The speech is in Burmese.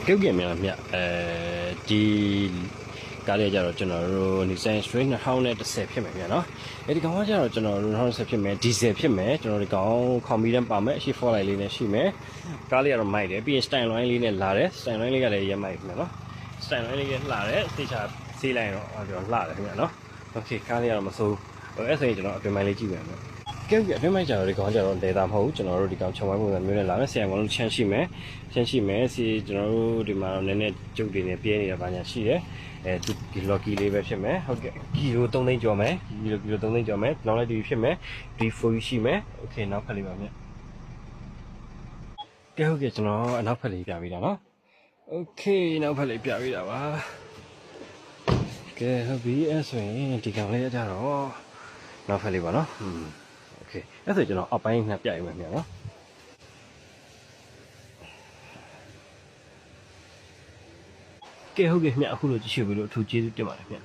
ပြုတ်ပြမြန်မြဒီကားလေးကြတော့ကျွန်တော်တို့ Nissan Street 2010ဖြစ်မယ်ဗျာနော်အဲဒီကောင်ကကြတော့ကျွန်တော်တို့2010ဖြစ်မယ်ဒီဇယ်ဖြစ်မယ်ကျွန်တော်ဒီကောင်ကွန်ပီတန်ပါမယ်အရှိ 4 light လေးနဲ့ရှိမယ်ကားလေးကတော့မိုက်တယ်ပြီးရင် style line လေးနဲ့လာတယ် style line လေးကလည်းရမိုက်ပြီနော် style line လေးကလှတယ်စတေချာဆေးလိုက်တော့ကျွန်တော်လှတယ်ခင်ဗျာနော် okay ကားလေးကတော့မစိုးအဲ့ဆိုရင်ကျွန်တော်အတွင်ပိုင်းလေးကြည့်ပြန်မယ်ကဲအတွင်ပိုင်းကြတော့ဒီကောင်ကြတော့လေတာမဟုတ်ကျွန်တော်တို့ဒီကောင်ခြုံပိုင်းပုံစံမျိုးနဲ့လာမယ်ဆရာကောင်လုံးချမ်းရှိမယ်စီကျွန်တော်တို့ဒီမှာတော့နည်းနည်းကျုပ်တွေနဲ့ပြဲနေတာပါညာရှိတယ်ဒီ lucky လေးပဲဖြစ်မယ်ဟုတ်ကဲ့ကီလို3သိန်းကျော်မယ်ကီလို3သိန်းကျော်မယ်နောက်လိုက်ဒီဖြစ်မယ်ဒီ4ရှိမယ် okay နောက်ဖက်လေးပါမြတ်ကဲဟုတ်ကဲ့ကျွန်တော်အနောက်ဖက်လေးပြပေးတာနော် okay နောက်ဖက်လေးပြပေးတာပါကဲဟုတ်ပြီအဲ့ဆိုရင်ဒီကောင်လေးကြတော့နောက်ဖက်လေးပါနော်okay အဲ့ဆိုကျွန်တော်အောက်ပိုင်းနဲ့ပြရမယ်မြတ်နော်ကဲဟုတ်ကဲ့မြတ်အခုလိုကြည့်ရှုပြီးလို့အထူးကျေးဇူးတင်ပါတယ်မြတ်